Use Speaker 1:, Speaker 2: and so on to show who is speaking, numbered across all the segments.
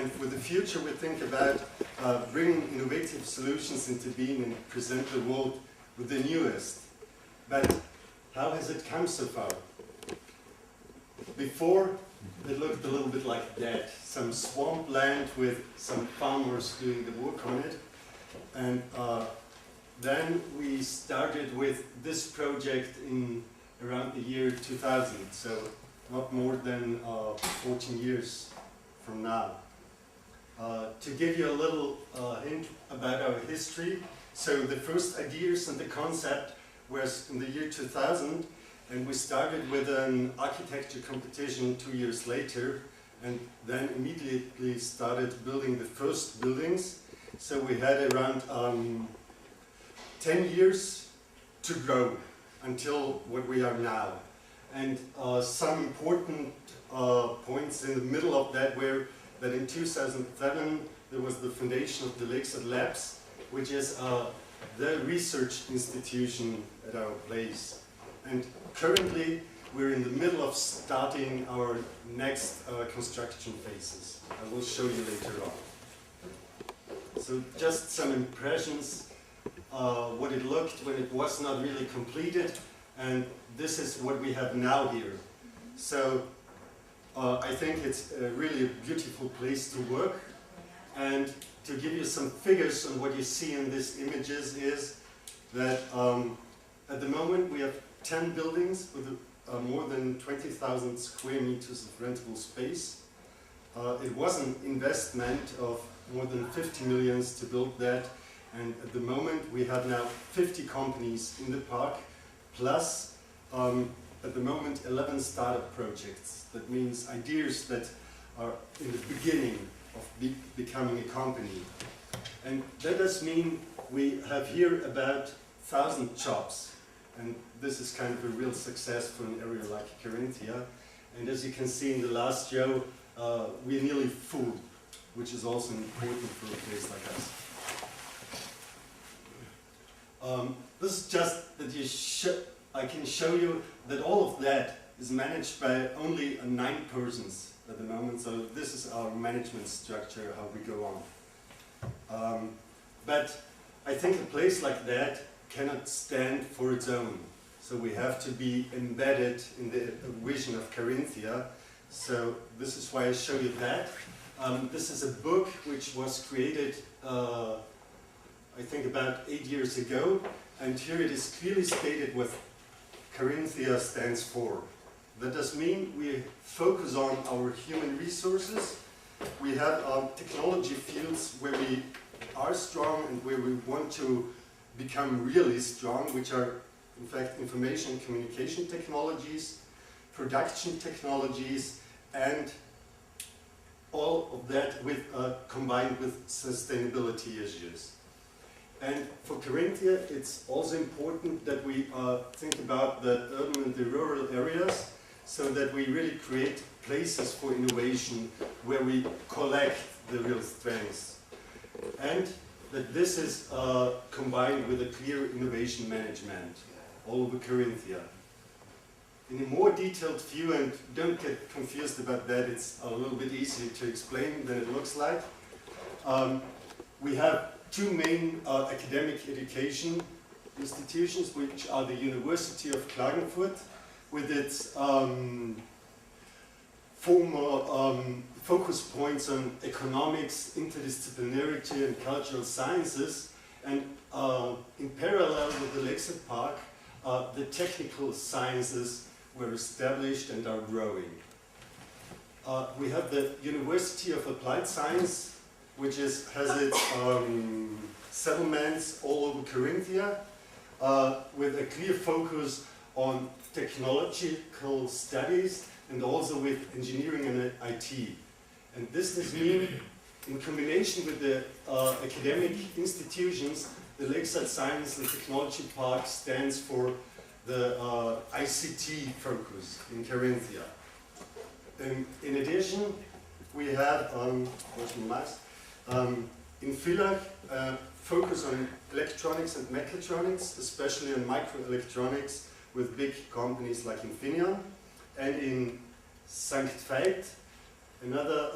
Speaker 1: And for the future, we think about bringing innovative solutions into being and present the world with the newest. But how has it come so far? Before, it looked a little bit like that. Some swamp land with some farmers doing the work on it. And then we started with this project in around the year 2000, so not more than 14 years from now. To give you a little hint about our history, so the first ideas and the concept was in the year 2000, and we started with an architecture competition 2 years later, and then immediately started building the first buildings. So we had around 10 years to grow until what we are now. And some important points in the middle of that were that in 2007 there was the foundation of the Lakeside Labs, which is the research institution at our place. And currently we're in the middle of starting our next construction phases. I will show you later on. So just some impressions, what it looked when it was not really completed, and this is what we have now here. So I think it's really a beautiful place to work, and to give you some figures on what you see in these images is that at the moment we have 10 buildings with more than 20,000 square meters of rentable space. It was an investment of more than 50 millions to build that, and at the moment we have now 50 companies in the park, plus at the moment 11 startup projects. That means ideas that are in the beginning of becoming a company. And that does mean we have here about 1,000 jobs, and this is kind of a real success for an area like Carinthia. And as you can see in the last show, we're nearly full, which is also important for a place like us. This is just that I can show you that all of that is managed by only 9 persons at the moment. So this is our management structure, how we go on. But I think a place like that cannot stand for its own. So we have to be embedded in the vision of Carinthia. So this is why I show you that. This is a book which was created, I think about 8 years ago, and here it is clearly stated what Carinthia stands for. That does mean we focus on our human resources. We have technology fields where we are strong and where we want to become really strong, which are in fact information and communication technologies, production technologies, and all of that with, combined with sustainability issues. And for Carinthia, it's also important that we think about the urban and the rural areas, so that we really create places for innovation where we collect the real strengths. And that this is combined with a clear innovation management all over Carinthia. In a more detailed view, and don't get confused about that, it's a little bit easier to explain than it looks like. We have 2 main academic education institutions, which are the University of Klagenfurt, with its former focus points on economics, interdisciplinarity, and cultural sciences, and in parallel with the Lakeside Park, the technical sciences were established and are growing. We have the University of Applied Science, which has its settlements all over Carinthia, with a clear focus on technological studies and also with engineering and IT. And this does mean, in combination with the academic institutions, the Lakeside Science and Technology Park stands for the ICT focus in Carinthia. In addition, we have, in Villach, focus on electronics and mechatronics, especially on microelectronics with big companies like Infineon. And in St. Veit, another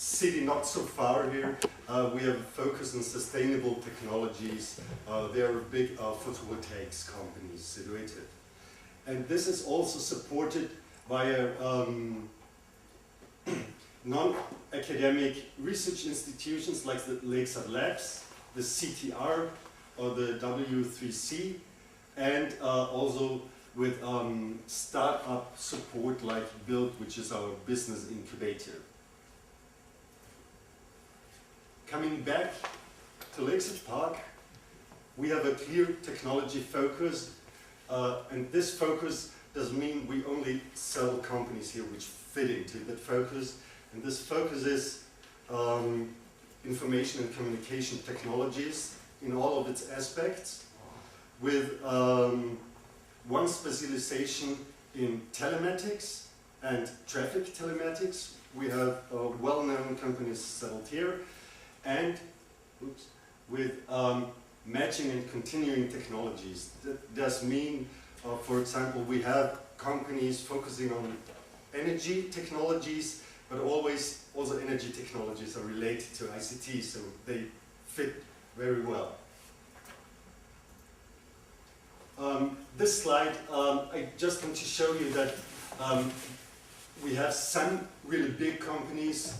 Speaker 1: city not so far here. We have a focus on sustainable technologies. There are big photovoltaics companies situated. And this is also supported by a non-academic research institutions like the Lakeside Labs, the CTR or the W3C, and also with startup support like Build, which is our business incubator. Coming back to Lakeside Park, we have a clear technology focus, and this focus doesn't mean we only sell companies here which fit into that focus, and this focus is information and communication technologies in all of its aspects, with one specialization in telematics and traffic telematics. We have well-known companies settled here, and with matching and continuing technologies. That does mean, for example, we have companies focusing on energy technologies, but always also energy technologies are related to ICT, so they fit very well. This slide, I just want to show you that we have some really big companies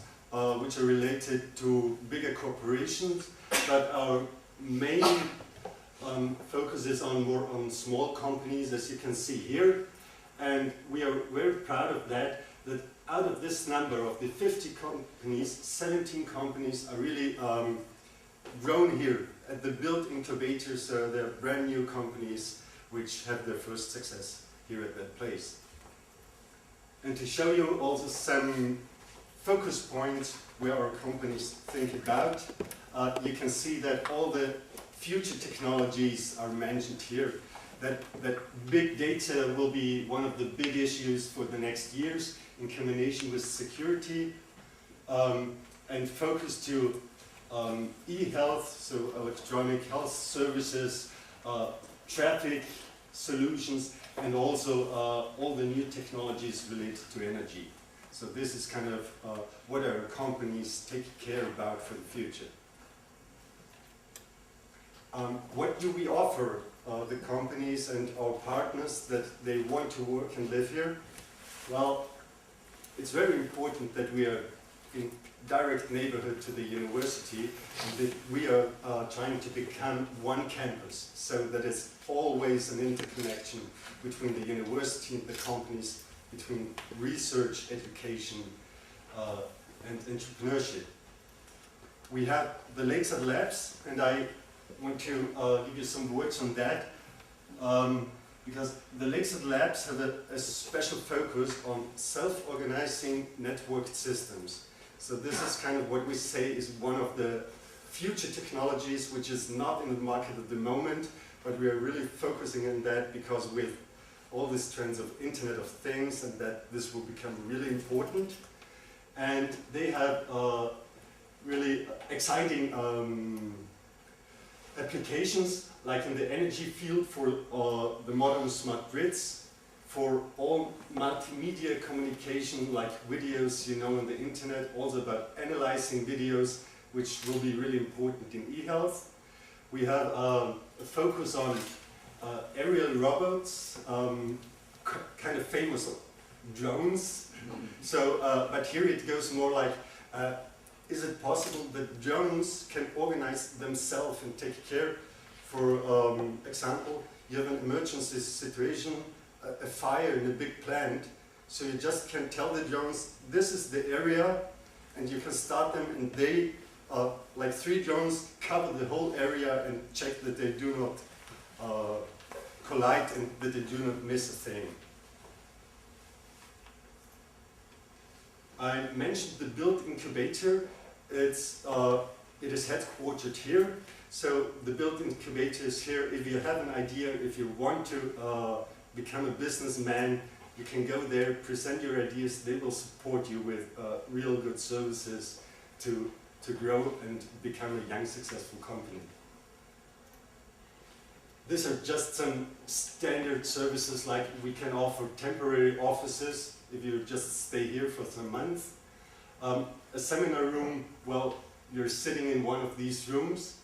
Speaker 1: which are related to bigger corporations, but our main focus is on more on small companies, as you can see here, and we are very proud of that. That out of this number of the 50 companies, 17 companies are really grown here at the Build incubator, so they're brand new companies which have their first success here at that place. And to show you also some focus points where our companies think about, you can see that all the future technologies are mentioned here. That big data will be one of the big issues for the next years in combination with security, and focus to e-health, so electronic health services, traffic solutions, and also all the new technologies related to energy. So this is kind of what our companies take care about for the future. What do we offer the companies and our partners that they want to work and live here? Well, it's very important that we are in direct neighborhood to the university, and that we are trying to become one campus, so that it's always an interconnection between the university and the companies, between research, education, and entrepreneurship. We have the Lakeside Labs, and I want to give you some words on that, because the Lakeside Labs have a special focus on self-organizing networked systems. So this is kind of what we say is one of the future technologies which is not in the market at the moment, but we are really focusing on that because with all these trends of Internet of Things, and that this will become really important. And they have really exciting applications, like in the energy field for the modern smart grids, for all multimedia communication like videos, you know, on the internet, also about analyzing videos, which will be really important in e-health. We have a focus on aerial robots, kind of famous drones. So, but here it goes more like, is it possible that drones can organize themselves and take care? For example, you have an emergency situation, a fire in a big plant, so you just can tell the drones, this is the area, and you can start them, and they, like 3 drones, cover the whole area and check that they do not collide and that they do not miss a thing. I mentioned the Build incubator. It is headquartered here. So the Build incubator is here. If you have an idea, if you want to become a businessman, you can go there, present your ideas. They will support you with real good services to grow and become a young, successful company. These are just some standard services, like we can offer temporary offices if you just stay here for some months. A seminar room, well, you're sitting in one of these rooms.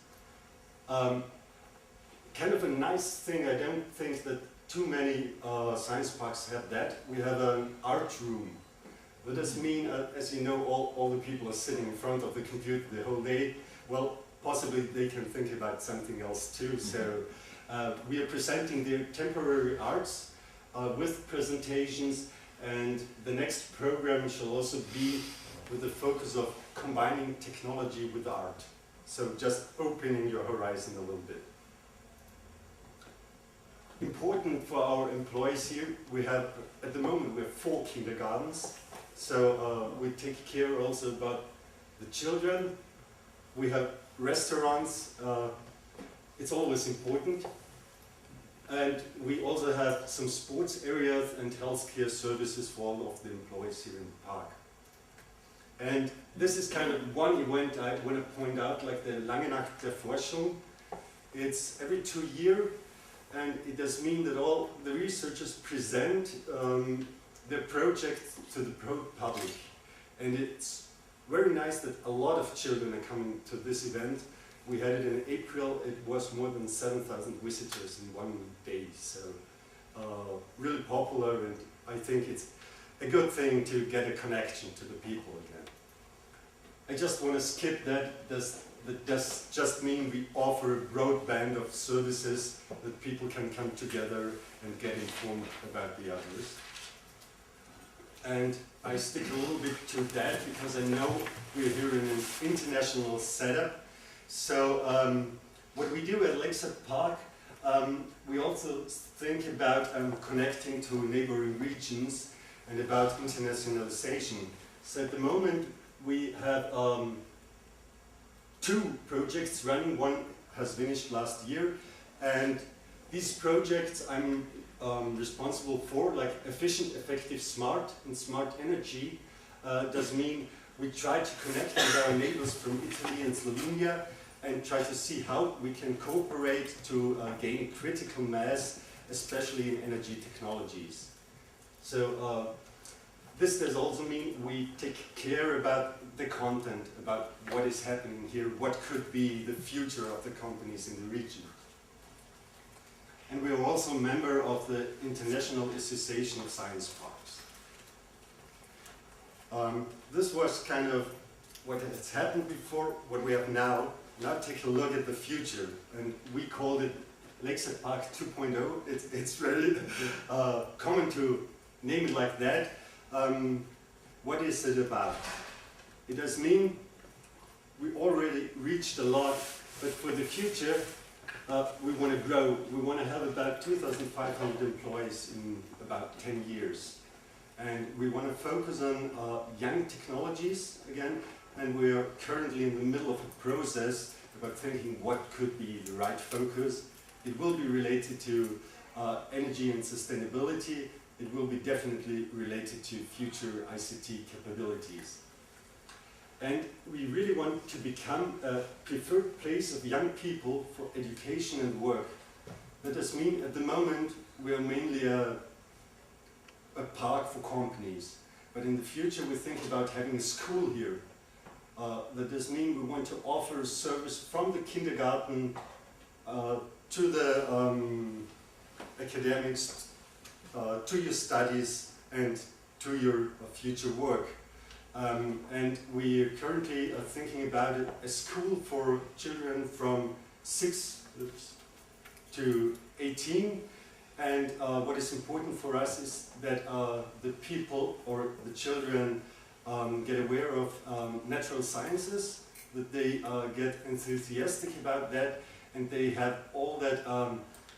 Speaker 1: Kind of a nice thing, I don't think that too many science parks have that. We have an art room. What does it mean? As you know, all the people are sitting in front of the computer the whole day. Well, possibly they can think about something else too. So we are presenting the temporary arts with presentations, and the next program shall also be with the focus of combining technology with art. So just opening your horizon a little bit. Important for our employees here, we have, at the moment, we have 4 kindergartens. So we take care also about the children. We have restaurants, it's always important. And we also have some sports areas and healthcare services for all of the employees here in the park. And this is kind of one event I want to point out, like the Lange Nacht der Forschung. It's every 2 years, and it does mean that all the researchers present their projects to the public. And it's very nice that a lot of children are coming to this event. We had it in April, it was more than 7,000 visitors in one day. So really popular, and I think it's a good thing to get a connection to the people again. I just want to skip that. That does just mean we offer a broad band of services that people can come together and get informed about the others. And I stick a little bit to that because I know we're here in an international setup. So what we do at Lakeside Park, we also think about connecting to neighboring regions and about internationalization. So at the moment we have 2 projects running. One has finished last year, and these projects I'm responsible for, like efficient, effective, smart, and smart energy, does mean we try to connect with our neighbors from Italy and Slovenia and try to see how we can cooperate to gain critical mass, especially in energy technologies. So this does also mean we take care about the content, about what is happening here, what could be the future of the companies in the region. And we are also a member of the International Association of Science Parks. This was kind of what has happened before, what we have now. Now take a look at the future, and we called it Lakeside Park 2.0. It's really common to name it like that. What is it about? It does mean we already reached a lot, but for the future we want to grow. We want to have about 2,500 employees in about 10 years. And we want to focus on young technologies again, and we are currently in the middle of a process about thinking what could be the right focus. It will be related to energy and sustainability. It will be definitely related to future ICT capabilities. And we really want to become a preferred place of young people for education and work. That does mean at the moment we are mainly a park for companies. But in the future we think about having a school here. That does mean we want to offer service from the kindergarten to the academics, to your studies and to your future work. And we currently are thinking about a school for children from 6 to 18. And what is important for us is that the people or the children get aware of natural sciences, that they get enthusiastic about that, and they have all that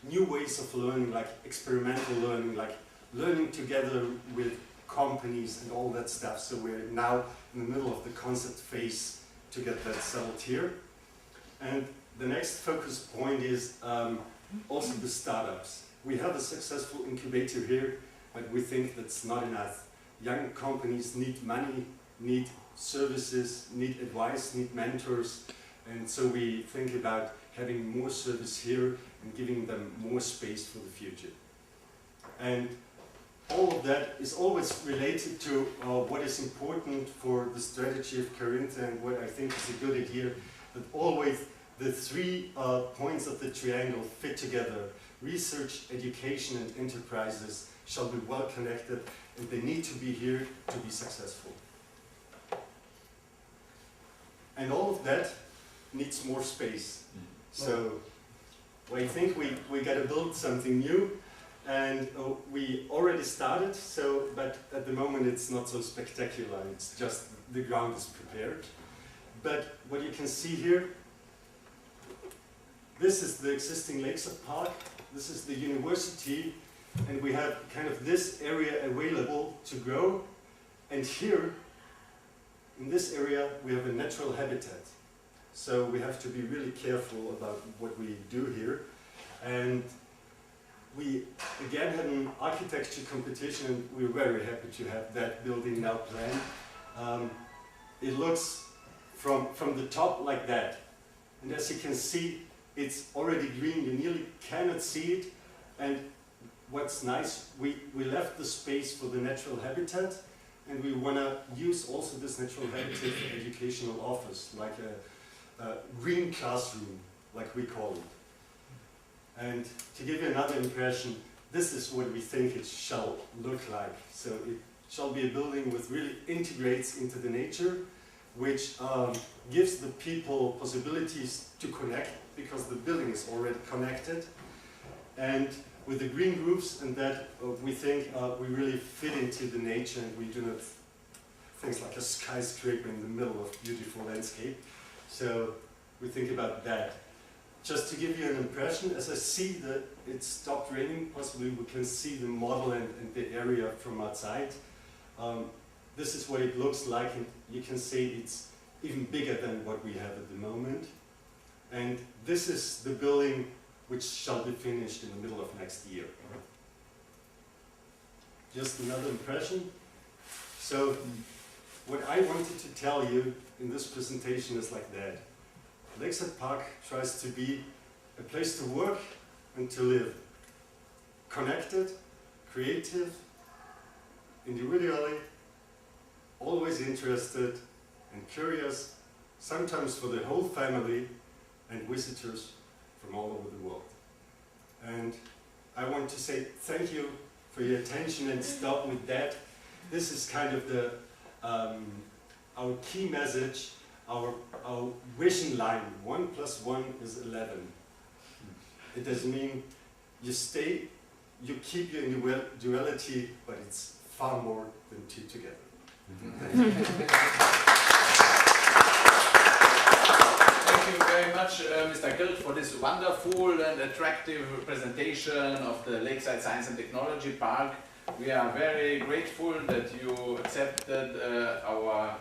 Speaker 1: new ways of learning, like experimental learning, like learning together with companies and all that stuff. So we're now in the middle of the concept phase to get that settled here. And the next focus point is also the startups. We have a successful incubator here, but we think that's not enough. Young companies need money, need services, need advice, need mentors, and so we think about having more service here and giving them more space for the future. And all of that is always related to what is important for the strategy of Carinthia, and what I think is a good idea, that always the three points of the triangle fit together. Research, education, and enterprises shall be well connected, and they need to be here to be successful. And all of that needs more space. So I think we got to build something new, and we already started, but at the moment it's not so spectacular, it's just the ground is prepared. But what you can see here, this is the existing Lakeside Park, this is the university, and we have kind of this area available to grow, and here, in this area, we have a natural habitat. So we have to be really careful about what we do here. And we again had an architecture competition, and we're very happy to have that building now planned. It looks from the top like that. And as you can see, it's already green, you nearly cannot see it. And what's nice, we left the space for the natural habitat, and we want to use also this natural habitat for educational office, like a green classroom, like we call it. And to give you another impression, this is what we think it shall look like. So it shall be a building which really integrates into the nature, which gives the people possibilities to connect, because the building is already connected. And with the green roofs and that, we think we really fit into the nature, and we do not things like a skyscraper in the middle of beautiful landscape. So we think about that. Just to give you an impression, as I see that it stopped raining, possibly we can see the model and the area from outside. This is what it looks like, and you can see it's even bigger than what we have at the moment. And this is the building which shall be finished in the middle of next year. Just another impression. So what I wanted to tell you in this presentation is like that. Lakeside Park tries to be a place to work and to live. Connected, creative, individually, always interested and curious, sometimes for the whole family, and visitors from all over the world. And I want to say thank you for your attention, and stop with that. This is kind of the our key message, our vision line. 1 + 1 is 11. It doesn't mean you keep your individuality, but it's far more than two together.
Speaker 2: Thank you very much, Mr. Gilt, for this wonderful and attractive presentation of the Lakeside Science and Technology Park. We are very grateful that you accepted our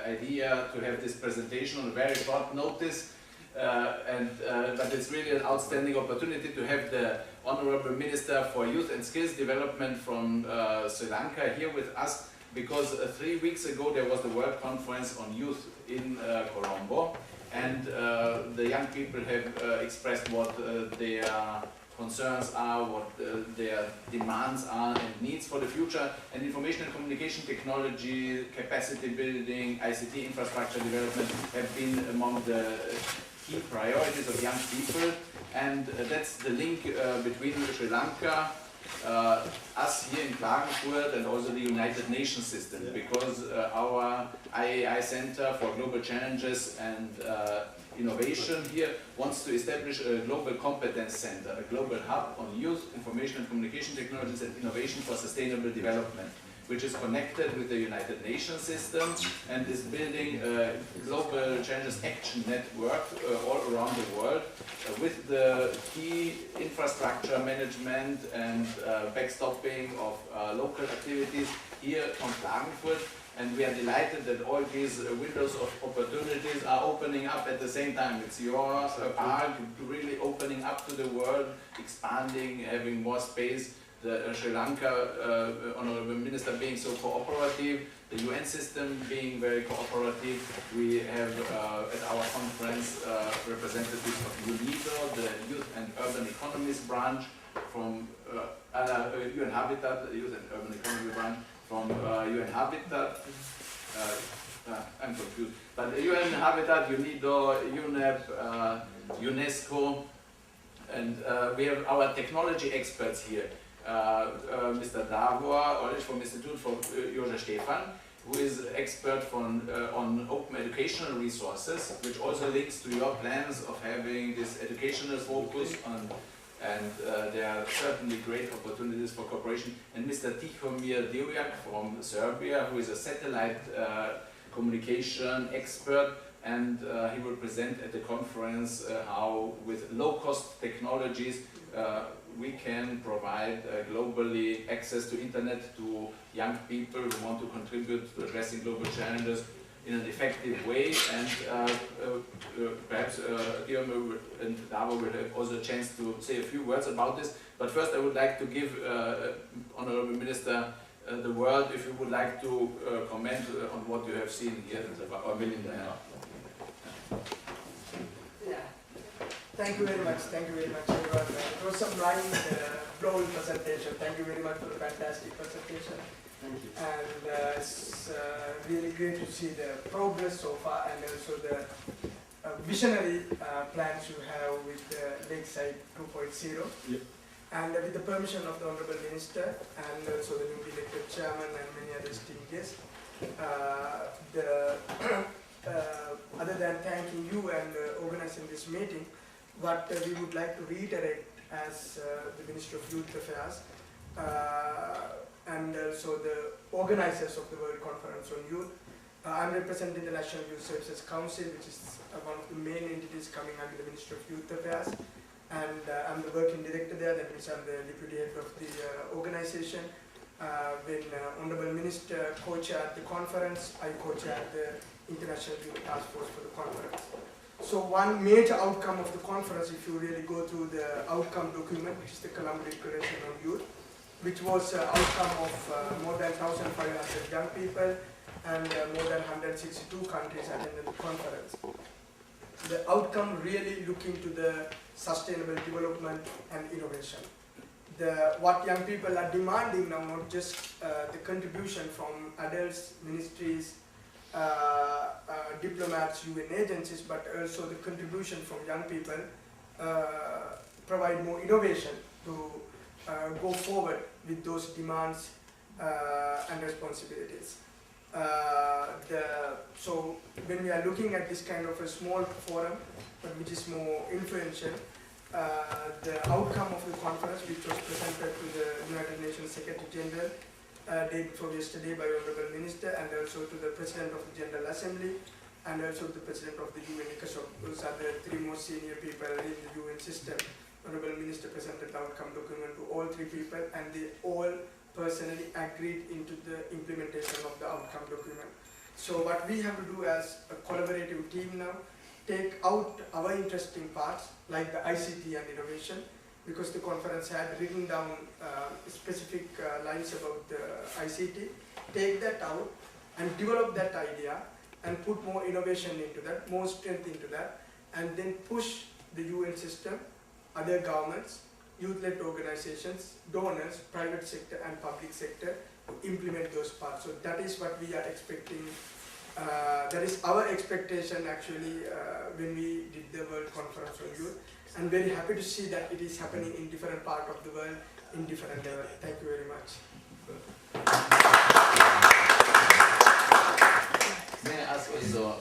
Speaker 2: idea to have this presentation on very short notice. But it's really an outstanding opportunity to have the Honorable Minister for Youth and Skills Development from Sri Lanka here with us, because 3 weeks ago there was the World Conference on Youth in Colombo, and the young people have expressed what their concerns are, what their demands are and needs for the future, and information and communication technology, capacity building, ICT infrastructure development have been among the key priorities of young people, and that's the link between Sri Lanka, us here in Klagenfurt, and also the United Nations system, because our IAI Center for Global Challenges and Innovation here wants to establish a global competence center, a global hub on youth, information and communication technologies and innovation for sustainable development, which is connected with the United Nations system and is building a global challenges action network all around the world with the key infrastructure management and backstopping of local activities here on Klagenfurt. And we are delighted that all these windows of opportunities are opening up at the same time. It's your park really opening up to the world, expanding, having more space. The Sri Lanka Honorable Minister being so cooperative, the UN system being very cooperative. We have at our conference representatives of UNIDO, the Youth and Urban Economies branch from UN Habitat, Youth and Urban Economy one, from UN Habitat, I'm confused, but UN Habitat, UNIDO, UNEP, UNESCO, and we have our technology experts here. Mr. Davor Olic from Institute for Jože Stefan, who is expert on open educational resources, which also links to your plans of having this educational focus on, and there are certainly great opportunities for cooperation. And Mr. Tihomir Divjak from Serbia, who is a satellite communication expert, and he will present at the conference how with low-cost technologies we can provide globally access to internet to young people who want to contribute to addressing global challenges in an effective way. And perhaps Guillaume and Davor will have also a chance to say a few words about this. But first I would like to give Honorable Minister the word if you would like to comment on what you have seen here in the Melinda.
Speaker 3: Yeah. Thank you very much. Thank you very much, everyone. It was some blowing presentation. Thank you very much for the fantastic presentation.
Speaker 1: Thank you.
Speaker 3: And it's really great to see the progress so far, and also the visionary plans you have with Lakeside 2.0.
Speaker 1: Yep.
Speaker 3: And with the permission of the Honorable Minister and also the newly elected Chairman and many other esteemed guests, other than thanking you and organizing this meeting, what we would like to reiterate as the Minister of Youth Affairs and also the organizers of the World Conference on Youth. I'm representing the National Youth Services Council, which is one of the main entities coming under the Ministry of Youth Affairs. And I'm the working director there, that means I'm the deputy head of the organization. When Honorable Minister co-chaired the conference, I co-chaired the International Youth Task Force for the conference. So one major outcome of the conference, if you really go through the outcome document, which is the Colombo Declaration on Youth, which was an outcome of more than 1,500 young people and more than 162 countries attended the conference. The outcome really looking to the sustainable development and innovation. What young people are demanding now, not just the contribution from adults, ministries, diplomats, UN agencies, but also the contribution from young people provide more innovation to go forward with those demands and responsibilities. So when we are looking at this kind of a small forum, but which is more influential, the outcome of the conference, which was presented to the United Nations Secretary General day before yesterday by Honorable Minister, and also to the President of the General Assembly, and also the President of the UN ECOSOC. Those are the three most senior people in the UN system. Honorable Minister presented the outcome document to all three people, and they all personally agreed into the implementation of the outcome document. So what we have to do as a collaborative team now, take out our interesting parts like the ICT and innovation, because the conference had written down specific lines about the ICT, take that out and develop that idea and put more innovation into that, more strength into that, and then push the UN system, other governments, youth-led organizations, donors, private sector and public sector to implement those parts. So that is what we are expecting. That is our expectation actually when we did the World Conference on Youth. I'm very happy to see that it is happening in different parts of the world, in different levels. Thank you very much.
Speaker 2: May I ask also,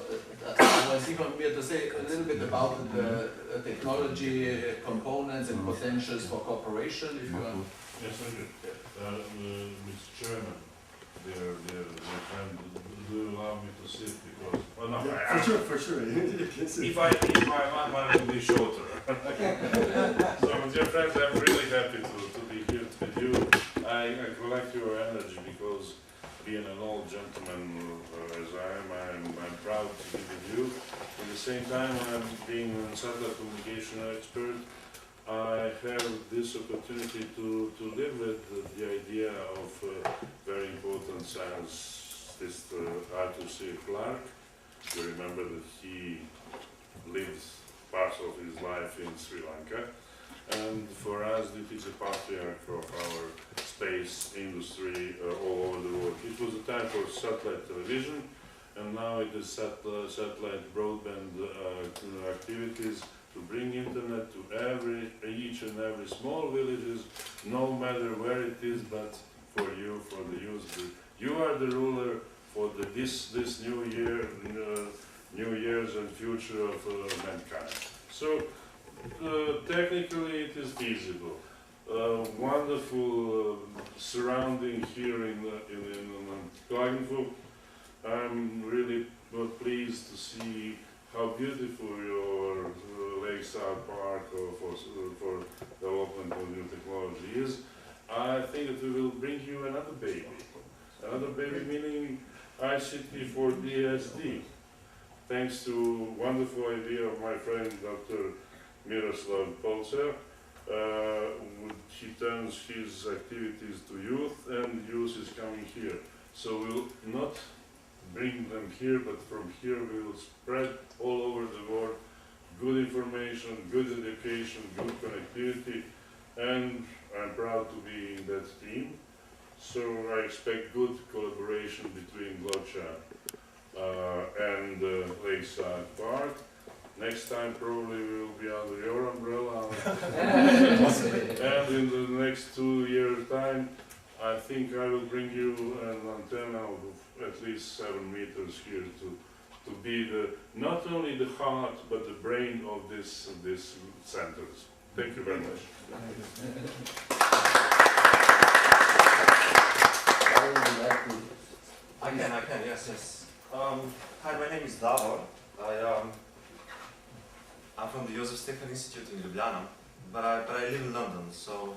Speaker 2: I was even here to say a little bit about the technology components and potentials for cooperation, if you want.
Speaker 4: Yes, I do. Mr. Chairman, dear friend, do you allow me to sit? Because, well, no,
Speaker 1: Yeah, for sure. You can sit.
Speaker 4: if I will be shorter. So, dear friends, I'm really happy to be here with you. I collect your energy because being an old gentleman as I am, I'm proud to be with you. At the same time, I'm being a satellite communication expert. I have this opportunity to live with the idea of very important scientist Arthur C. Clarke. You remember that he lived part of his life in Sri Lanka, and for us it is a patriarch of our space industry all over the world. It was a time for satellite television, and now it is satellite broadband activities to bring internet to each and every small villages, no matter where it is, but for you, for the youth. You are the ruler for this new year, new years and future of mankind. So technically it is feasible. Wonderful surrounding here in Klagenfurt. I'm really pleased to see how beautiful your Lakeside Park for development of new technology is. I think that we will bring you another baby. Another baby meaning ICT for DSD. Thanks to wonderful idea of my friend Dr. Miroslav Polcer. He turns his activities to youth, and youth is coming here. So we'll not bring them here, but from here we will spread all over the world good information, good education, good connectivity, and I'm proud to be in that team. So I expect good collaboration between Glocha and Lakeside Park. Next time probably we will be under your umbrella. And in the next 2 years' time, I think I will bring you an antenna of at least 7 meters here to be not only the heart but the brain of this centers. Thank you very much.
Speaker 5: I can, yes. Hi, my name is Davor. I'm from the Josef Stefan Institute in Ljubljana, but I live in London, so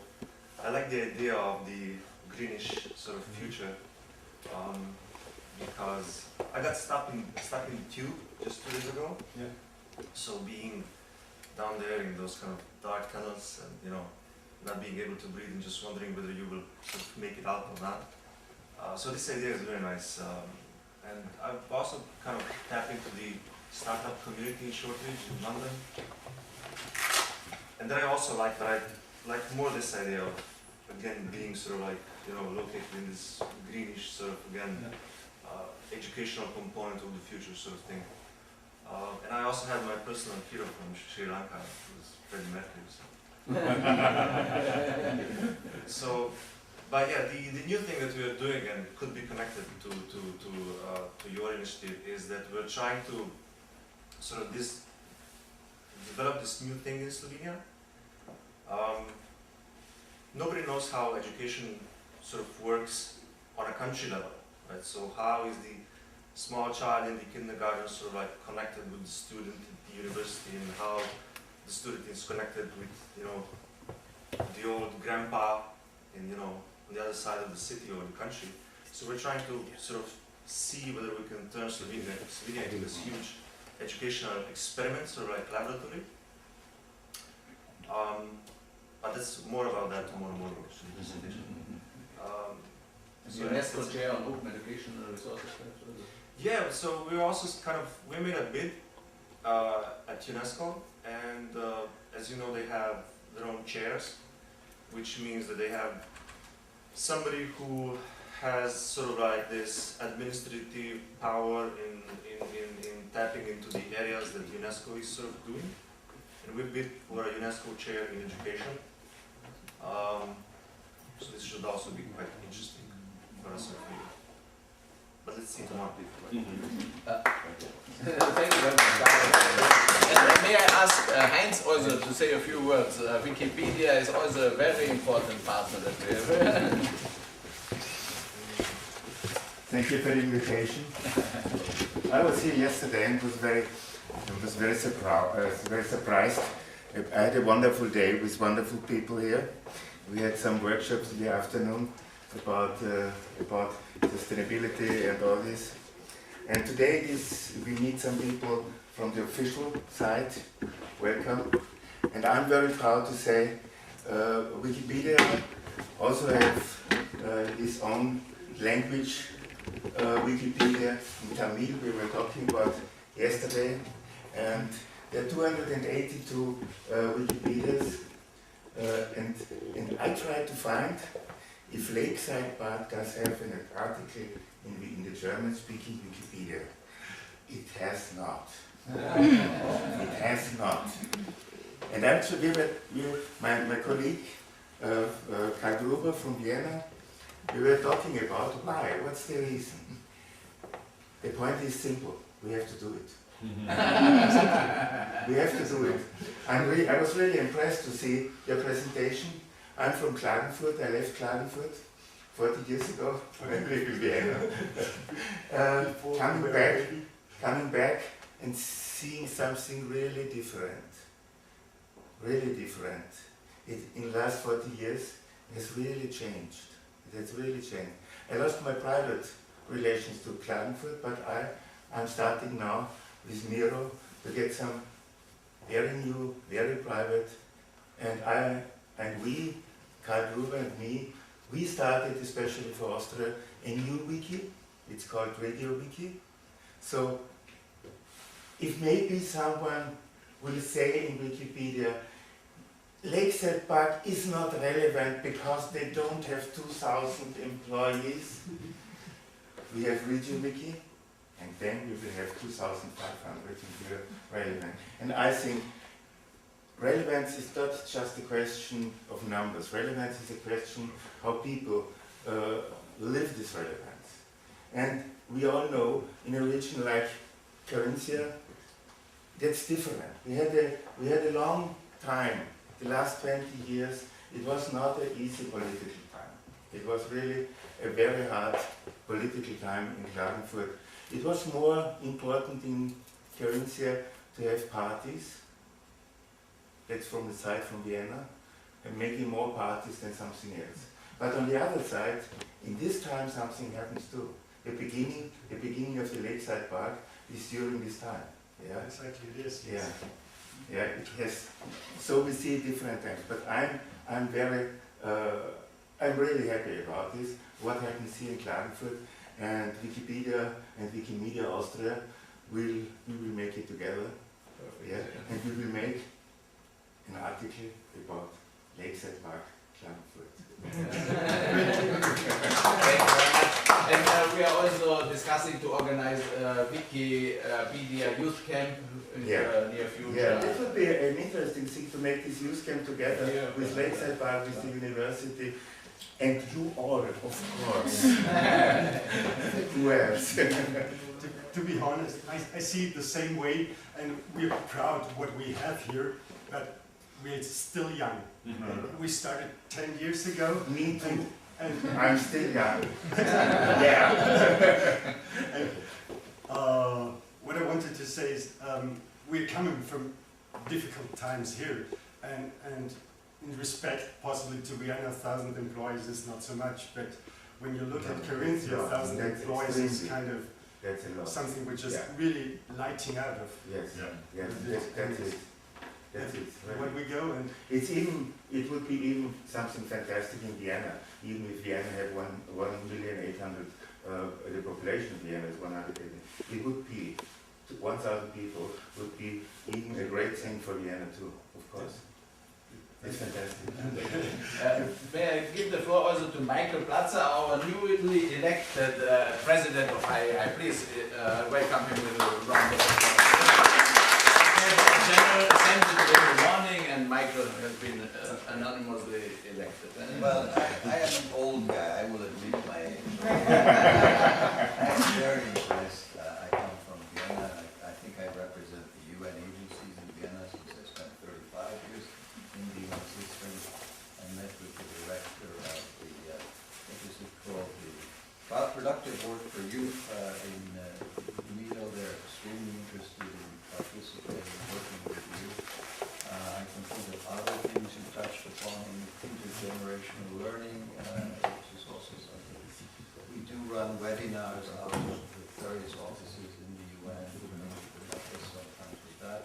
Speaker 5: I like the idea of the greenish sort of future, because I got stuck in the tube just 2 days ago.
Speaker 1: Yeah.
Speaker 5: So being down there in those kind of dark tunnels and not being able to breathe and just wondering whether you will sort of make it out or not. So this idea is very nice, and I've also kind of tapped into the startup community in Shortridge in London, and then I also like more this idea of again being sort of like located in this greenish sort of educational component of the future sort of thing. And I also have my personal hero from Sri Lanka, who's Freddie Mercury. So, but yeah, the new thing that we are doing, and it could be connected to your initiative, is that we're trying to sort of develop this new thing in Slovenia. Nobody knows how education sort of works on a country level, right? So how is the small child in the kindergarten sort of like connected with the student at the university, and how the student is connected with the old grandpa in on the other side of the city or the country. So we're trying to sort of see whether we can turn Slovenia into this huge educational experiment, sort of like laboratory. But that's more about that tomorrow morning in the presentation.
Speaker 2: So UNESCO chair on open educational resources.
Speaker 5: Yeah, so we also we made a bid at UNESCO, and as you know, they have their own chairs, which means that they have somebody who has sort of like this administrative power in tapping into the areas that UNESCO is sort of doing, and we bid for a UNESCO chair in education. So this should also be quite interesting for us. But let's see tomorrow.
Speaker 2: Thank you very much. And may I ask Heinz also to say a few words? Wikipedia is also a very important partner that we have.
Speaker 6: Thank you for the invitation. I was here yesterday and was very surprised. I had a wonderful day with wonderful people here. We had some workshops in the afternoon about sustainability and all this. And today we meet some people from the official side. Welcome. And I'm very proud to say Wikipedia also has its own language. Wikipedia in Tamil we were talking about yesterday, and there are 282 Wikipedias And I tried to find if Lakeside Park does have an article in the German-speaking Wikipedia. It has not. It has not. And actually, my colleague, Karl Gruber from Vienna, we were talking about why, what's the reason? The point is simple, we have to do it. We have to do it. I was really impressed to see your presentation. I'm from Klagenfurt, I left Klagenfurt 40 years ago, I live in Vienna. Coming back and seeing something really different. Really different. In the last 40 years, it has really changed. It has really changed. I lost my private relations to Klagenfurt, but I'm starting now with Miro to get some very new, very private, and we, Karl Gruber and me, we started especially for Austria a new wiki. It's called Radio Wiki. So if maybe someone will say in Wikipedia, Lakeside Park is not relevant because they don't have 2,000 employees. We have Region Wiki, and then we will have 2,500 and we are relevant. And I think relevance is not just a question of numbers. Relevance is a question how people live this relevance. And we all know in a region like Carinthia, that's different. We had a long time. The last 20 years, it was not an easy political time. It was really a very hard political time in Klagenfurt. It was more important in Carinthia to have parties. That's from the side from Vienna, and making more parties than something else. But on the other side, in this time something happens too. The beginning of the Lakeside Park is during this time. Yeah,
Speaker 1: Exactly, it is.
Speaker 6: yeah. Yeah, it has. So we see different things, but I'm really happy about this. What happens here in Klagenfurt, and Wikipedia and Wikimedia Austria we will make it together. Yeah, and we will make an article about Lakeside Park, Klagenfurt.
Speaker 2: And we are also discussing to organize Wikipedia Youth Camp in the near future.
Speaker 6: Yeah, this would be an interesting thing to make this youth camp together with Lakeside Park, with the university, and you all, of course. Who else?
Speaker 1: To be honest, I see it the same way, and we're proud of what we have here, but we're still young. We started 10 years ago.
Speaker 6: Me too.
Speaker 1: And
Speaker 6: I'm still young. Yeah.
Speaker 1: and, what I wanted to say is we're coming from difficult times here, and in respect possibly to Vienna, 1,000 employees is not so much, but when you look at Carinthia, 1,000 employees is kind of
Speaker 6: That's a lot.
Speaker 1: something which is really lighting out of
Speaker 6: Yes.
Speaker 4: Yeah.
Speaker 6: Yes. That's it. That's it.
Speaker 1: when we go, and
Speaker 6: It would be even something fantastic in Vienna. Even if Vienna had 1,800,000, the population of Vienna is 180. It would be 1,000 people would be even a great thing for Vienna too. Of course, it's fantastic.
Speaker 2: May I give the floor also to Michael Platzer, our newly elected president of IAI. Please welcome him with a round of applause. General Assembly today in the morning, and Michael has been anonymously elected.
Speaker 7: Well, I am an old guy, I will admit my age. I'm very impressed. I come from Vienna. I think I represent the UN agencies in Vienna since I spent 35 years in the UN system. I met with the director of the, what is it called, the Productive Work for Youth in Mido. They're extremely interested in participating and working with you. I can think of other things you touched upon in intergenerational learning, which is also something. We do run webinars out of the various offices in the UN, and you help us sometimes with that.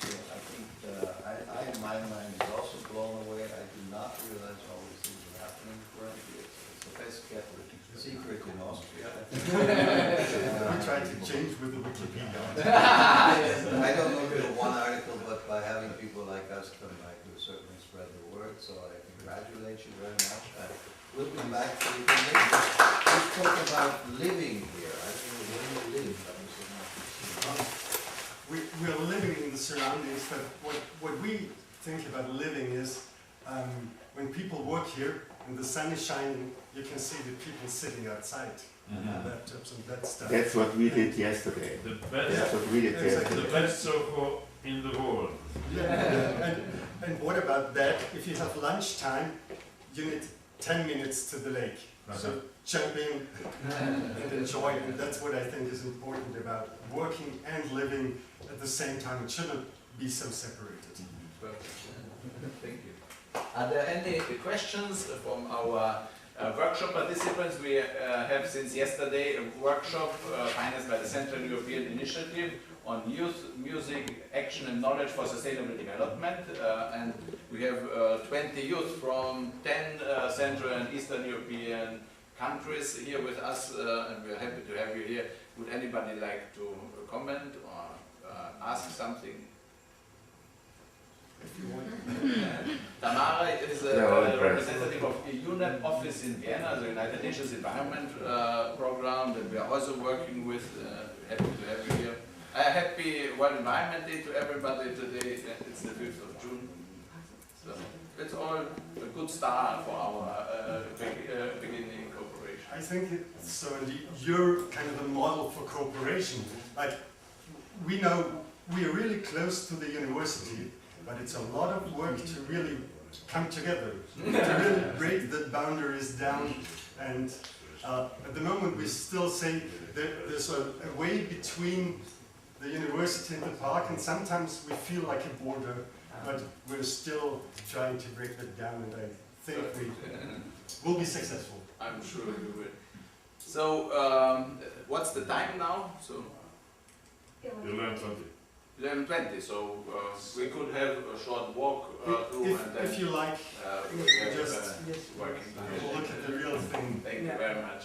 Speaker 7: So I think in my mind, is also blown away. I do not realize all these things are happening currently. It's the best kept secret in Austria.
Speaker 1: we try to change with the Wikipedia.
Speaker 7: I don't know if it's one article, but by having people like us come, I do certainly spread the word. report, so I congratulate you very much. We'll come back to you. Let's talk about living here. I think where you live, that was not
Speaker 1: We're living in the surroundings, but what we think about living is when people work here and the sun is shining, you can see the people sitting outside, laptops and that stuff.
Speaker 6: That's what we did yesterday.
Speaker 4: The
Speaker 6: That's
Speaker 4: best,
Speaker 6: what we did
Speaker 1: Exactly.
Speaker 6: yesterday.
Speaker 4: the best Soho in the world.
Speaker 1: Yeah. And what about that? If you have lunchtime, you need 10 minutes to the lake. So jump in and enjoy, and that's what I think is important about working and living at the same time. It shouldn't be so separated.
Speaker 2: Perfect. Thank you. Are there any questions from our workshop participants? We have since yesterday a workshop financed by the Central European Initiative on youth, music, action and knowledge for sustainable development. And we have 20 youth from 10 Central and Eastern European countries here with us, and we are happy to have you here. Would anybody like to comment or ask something?
Speaker 1: If you want.
Speaker 2: Tamara is a
Speaker 6: Yeah, well,
Speaker 2: representative of the UNEP office in Vienna, the United Nations Environment Program that we are also working with. Happy to have you here. Happy World Environment Day to everybody today. It's the 5th of June. So it's all a good start for our beginning cooperation.
Speaker 1: I think it's so. Indeed, you're kind of a model for cooperation. Like we know we are really close to the university, but it's a lot of work to really come together, to really break the boundaries down. And at the moment, we still say there's a way between the university and the park, and sometimes we feel like a border, but we're still trying to break that down, and I think we will be successful.
Speaker 2: I'm sure you will. So, what's the time now? So
Speaker 4: You learn 20.
Speaker 2: 11:20. So we could have a short walk through, and then
Speaker 1: If you like,
Speaker 2: we have
Speaker 1: just
Speaker 3: Yes.
Speaker 2: working.
Speaker 1: look at the real thing.
Speaker 2: Thank you very much.